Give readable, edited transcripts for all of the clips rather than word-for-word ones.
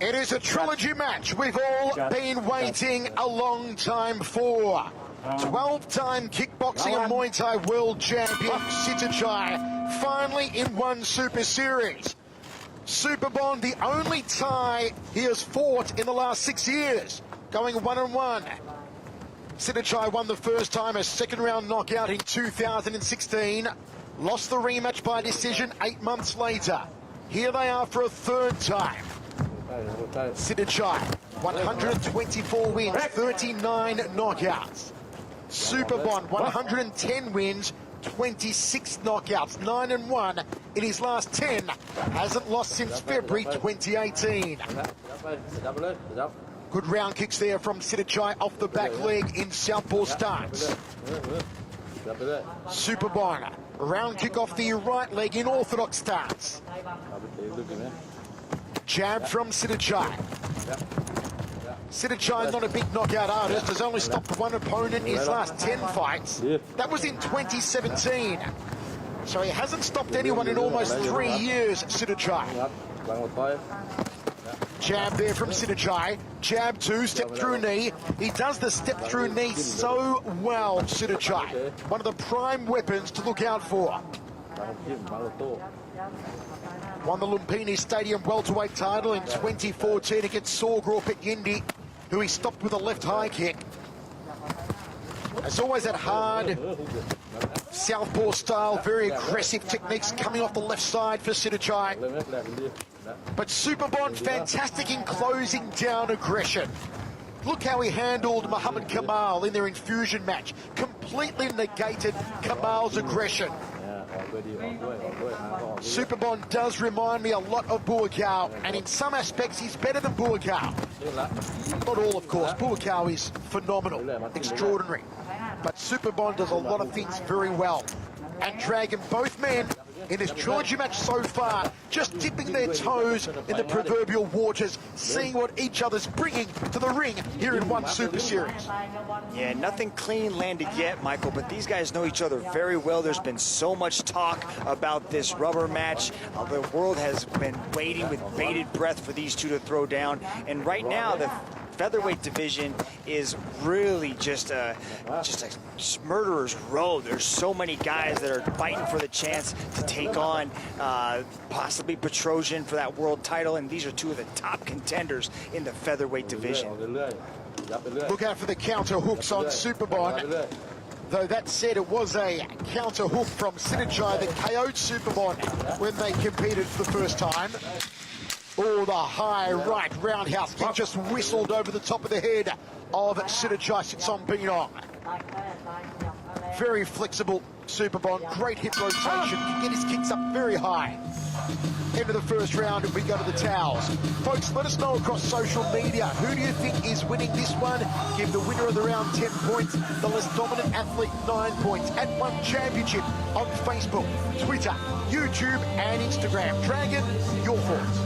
It is a trilogy match we've all been waiting a long time for. 12-time kickboxing and Muay Thai world champion Sitthichai finally in one Super Series. Superbon, the only Thai he has fought in the last 6 years, going 1-1. Sitthichai won the first time, a second-round knockout in 2016. Lost the rematch by decision 8 months later. Here they are for a third time. Sitthichai, 124 wins, 39 knockouts. Superbon, 110 wins, 26 knockouts, 9-1 in his last 10. Hasn't lost since February 2018. Good round kicks there from Sitthichai off the back leg in southpaw stance. Superbon, round kick off the right leg in orthodox stance. Jab from Sitthichai. Sitthichai, not a big knockout artist, has only stopped one opponent in his last 10 fights. That was in 2017. So he hasn't stopped anyone in almost 3 years, Sitthichai. Jab there from Sitthichai. Jab 2, step through knee. He does the step through knee so well, Sitthichai. One of the prime weapons to look out for. Won the Lumpini Stadium welterweight title in 2014 against Sawgrop at Yindi, who he stopped with a left high kick. It's always that hard southpaw style, very aggressive techniques coming off the left side for Sitthichai. But Superbon, fantastic in closing down aggression. Look how he handled Muhammad Kamal in their infusion match. Completely negated Kamal's aggression. Superbon does remind me a lot of Buakaw, and in some aspects he's better than Buakaw. Not all, of course. Buakaw is phenomenal, extraordinary. But Superbon does a lot of things very well. And dragging both men in this trilogy match so far, just dipping their toes in the proverbial waters, seeing what each other's bringing to the ring here in one Super Series. Yeah, nothing clean landed yet, Michael, but these guys know each other very well. There's been so much talk about this rubber match. The world has been waiting with bated breath for these two to throw down. And right now, the featherweight division is really just a murderer's row. There's so many guys that are fighting for the chance to take on possibly Petrosian for that world title, and these are two of the top contenders in the featherweight division. Look out for the counter hooks on Superbon. Though that said, it was a counter hook from Sitthichai that KO'd Superbon when they competed for the first time. Oh, the high right roundhouse kick just whistled over the top of the head of Sitthichai Sitsongpeenong. Very flexible Superbon, great hip rotation, can get his kicks up very high. End of the first round, we go to the towels. Folks, let us know across social media, who do you think is winning this one? Give the winner of the round 10 points, the less dominant athlete 9 points. At One Championship on Facebook, Twitter, YouTube and Instagram. Dragon, your thoughts?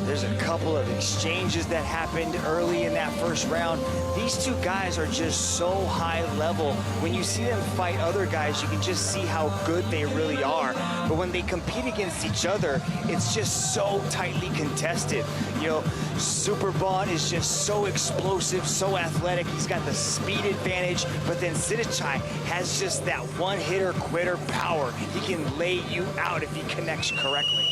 There's a couple of exchanges that happened early in that first round. These two guys are just so high level. When you see them fight other guys, you can just see how good they really are. But when they compete against each other, it's just so tightly contested. You know, Superbon is just so explosive, so athletic. He's got the speed advantage, but then Sitthichai has just that one-hitter quitter power. He can lay you out if he connects correctly.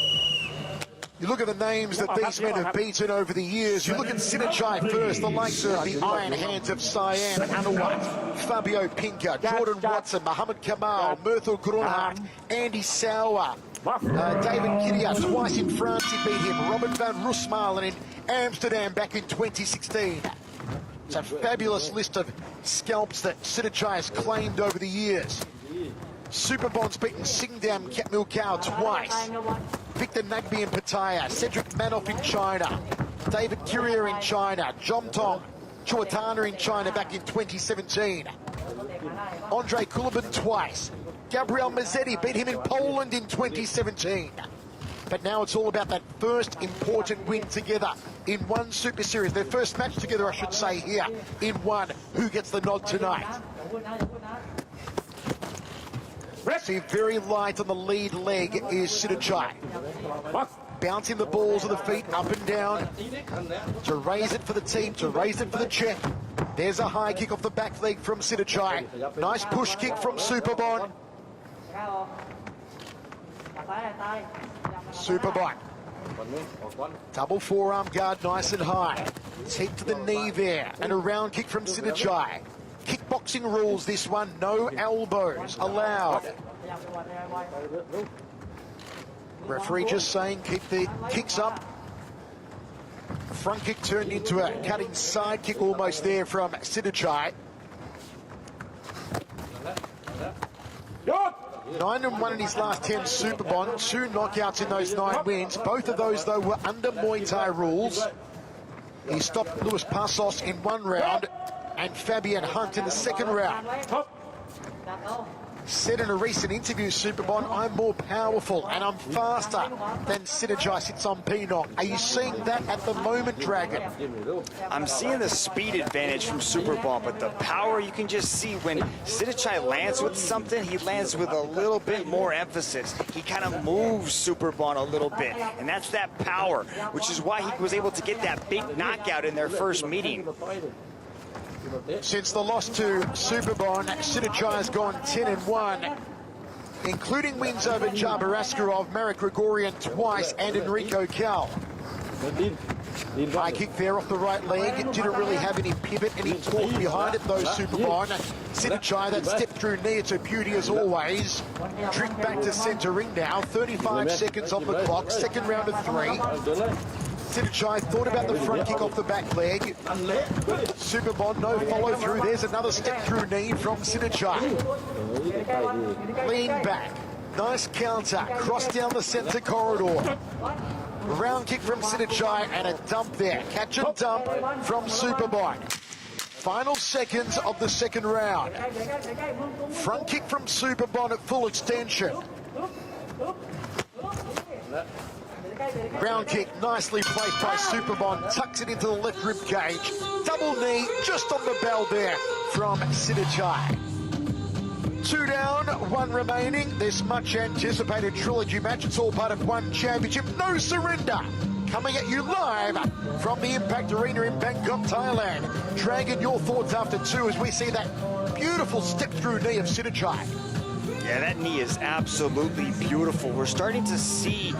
You look at the names that these men have beaten over the years. You look at Sitthichai first, the likes of the Iron Hands of Siam, Anawat, Fabio Pinker, Jordan Watson, Muhammad Kamal, Murthal Grunhart, Andy Sauer, David Kidia, twice in France he beat him, Robert van Roosmalen in Amsterdam back in 2016. It's a fabulous list of scalps that Sitthichai has claimed over the years. Superbon's beaten Singdam Katmilkau twice. Victor Nagby in Pattaya, Cedric Manoff in China, David Kyria in China, Jom Tong Chuatana in China back in 2017. Andre Kulibin twice. Gabriel Mazzetti beat him in Poland in 2017. But now it's all about that first important win together in one Super Series. Their first match together, I should say, here in one. Who gets the nod tonight? See, very light on the lead leg is Sitthichai. bouncing the balls of the feet up and down to raise it for the team, to raise it for the check. There's a high kick off the back leg from Sitthichai. Nice push kick from Superbon. Superbon. Double forearm guard, nice and high. Take to the knee there, and a round kick from Sitthichai. Kickboxing rules this one, no elbows allowed. Referee just saying keep the kicks up. Front kick turned into a cutting side kick almost there from Sitthichai. 9-1 in his last 10, Superbon. 2 knockouts in those 9 wins. Both of those, though, were under Muay Thai rules. He stopped Luis Passos in 1 round and Fabian Hunt in the 2nd round. Said in a recent interview, Superbon, I'm more powerful and I'm faster than Sitthichai Sitsongpeenong. Are you seeing that at the moment, Dragon? I'm seeing the speed advantage from Superbon, but the power, you can just see when Sitthichai lands with something, he lands with a little bit more emphasis. He kind of moves Superbon a little bit, and that's that power, which is why he was able to get that big knockout in their first meeting. Since the loss to Superbon, Sitthichai has gone 10-1, including wins over Jabar Askarov, Marek Grigorian twice, and Enrico Cal. High kick there off the right leg. Didn't really have any pivot, any torque behind it, though, Superbon. Sitthichai, that step through knee, it's a beauty as always. Drift back to centre ring now. 35 seconds on the clock. 2nd round of 3. Sitthichai thought about the front kick off the back leg. Superbon, no follow through. There's another step through knee from Sitthichai. Lean back. Nice counter. Cross down the centre corridor. Round kick from Sitthichai and a dump there. Catch and dump from Superbon. Final seconds of the 2nd round. Front kick from Superbon at full extension. Round kick nicely placed by Superbon, tucks it into the left rib cage. Double knee just on the bell there from Sitthichai. 2 down, 1 remaining. This much anticipated trilogy match. It's all part of one championship. No surrender. Coming at you live from the Impact Arena in Bangkok, Thailand. Dragon, your thoughts after 2 as we see that beautiful step through knee of Sitthichai. Yeah, that knee is absolutely beautiful. We're starting to see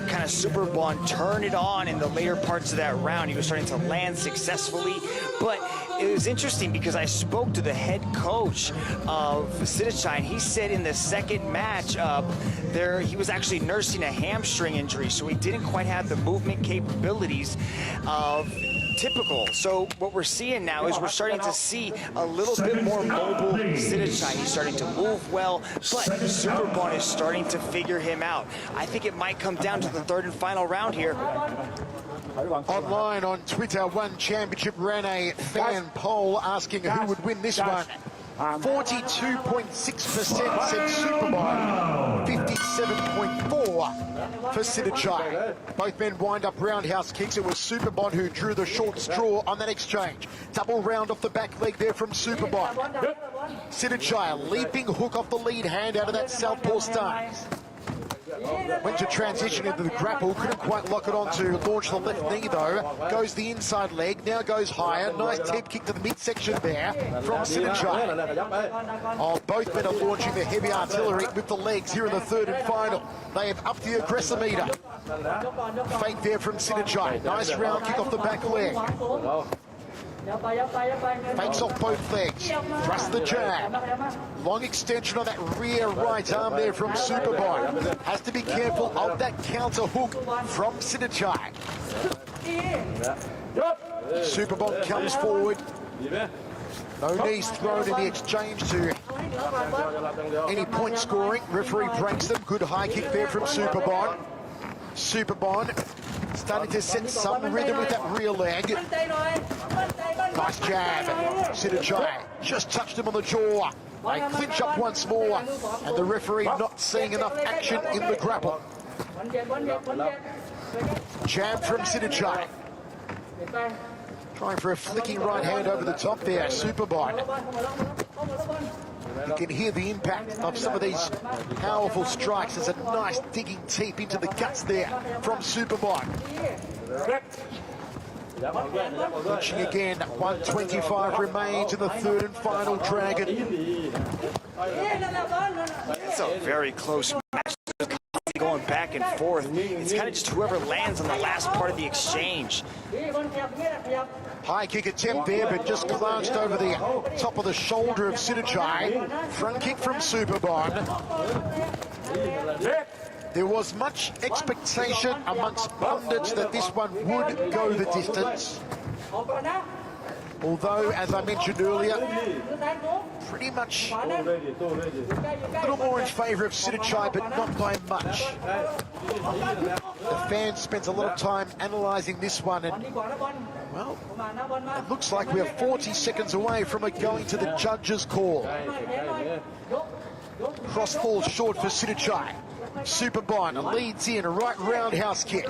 kind of Superbon turn it on in the later parts of that round. He was starting to land successfully, but it was interesting because I spoke to the head coach of Sitthichai, and he said in the 2nd match he was actually nursing a hamstring injury, so he didn't quite have the movement capabilities of typical. So what we're seeing now is we're starting to see a little bit more mobile Sitthichai. He's starting to move well, but Superbon is starting to figure him out. I think it might come down to the 3rd and final round here. Online on Twitter, One Championship ran a fan poll asking who would win this one. 42.6% said Superbon, 57.4% for Sitthichai. Both men wind up roundhouse kicks. It was Superbon who drew the short straw on that exchange. Double round off the back leg there from Superbon. Sitthichai, leaping hook off the lead hand out of that southpaw stance. Went to transition into the grapple, couldn't quite lock it on to launch the left knee though. Goes the inside leg, now goes higher. Nice tip kick to the midsection there from Sitthichai. Oh, both men are launching the heavy artillery with the legs here in the 3rd and final. They have upped the aggressor meter. Fake there from Sitthichai. Nice round kick off the back leg. Fakes off both legs. Thrust the jab. Long extension on that rear right arm there from Superbon. Has to be careful of that counter hook from Sitthichai. Superbon comes forward. No knees thrown in the exchange to any point scoring. Referee breaks them. Good high kick there from Superbon. Superbon starting to set some rhythm with that rear leg. Nice jab. Sitthichai just touched him on the jaw. They clinch up once more, and the referee not seeing enough action in the grapple. Jab from Sitthichai. Trying for a flicking right hand over the top there, Superbon. You can hear the impact of some of these powerful strikes. There's a nice digging deep into the guts there from Superbon. Punching again, 125 remains in the third and final dragon. It's a very close match. Going back and forth. It's kind of just whoever lands on the last part of the exchange. High kick attempt there, but just glanced over the top of the shoulder of Sitthichai. Front kick from Superbon. There was much expectation amongst pundits that this one would go the distance. Although, as I mentioned earlier, pretty much a little more in favour of Sitthichai, but not by much. The fan spends a lot of time analysing this one, and, well, it looks like we're 40 seconds away from it going to the judge's call. Cross falls short for Sitthichai. Superbon leads in, a right roundhouse kick.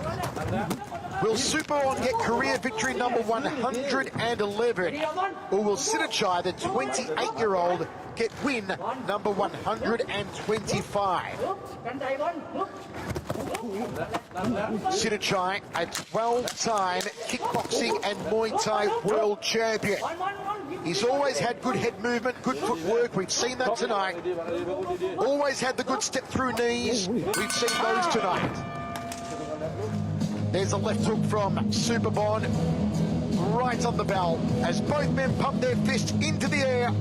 Will Superbon get career victory number 111? Or will Sitthichai, the 28-year-old, get win number 125? Sitthichai, a 12-time kickboxing and Muay Thai world champion. He's always had good head movement, good footwork. We've seen that tonight. Always had the good step through knees. We've seen those tonight. There's a left hook from Superbon, right on the bell, as both men pump their fist into the air.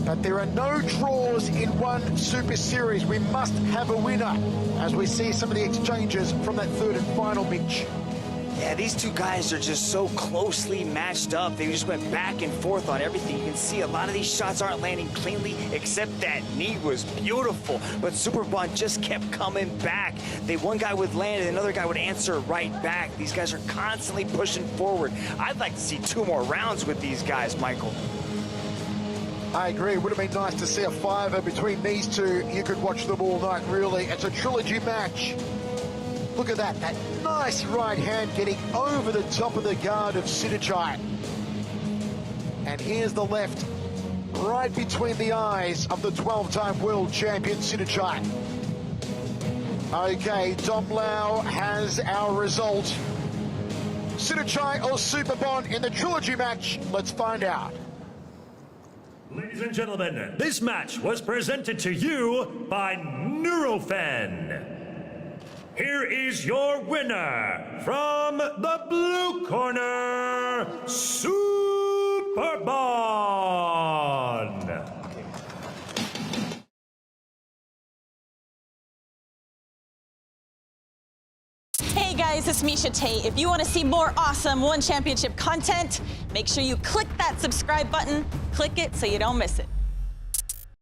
But there are no draws in one Super Series. We must have a winner, as we see some of the exchanges from that third and final match. Yeah, these two guys are just so closely matched up. They just went back and forth on everything. You can see a lot of these shots aren't landing cleanly, except that knee was beautiful. But Superbon just kept coming back. One guy would land and another guy would answer right back. These guys are constantly pushing forward. I'd like to see 2 more rounds with these guys, Michael. I agree. It would have been nice to see a fiver between these two. You could watch them all night, really. It's a trilogy match. Look at that nice right hand getting over the top of the guard of Sitthichai. And here's the left, right between the eyes of the 12-time world champion Sitthichai. Okay, Dom Lau has our result. Sitthichai or Superbon in the trilogy match? Let's find out. Ladies and gentlemen, this match was presented to you by Nurofen. Here is your winner from the blue corner, Superbon. Hey guys, it's Misha Tate. If you want to see more awesome One Championship content, make sure you click that subscribe button. Click it so you don't miss it.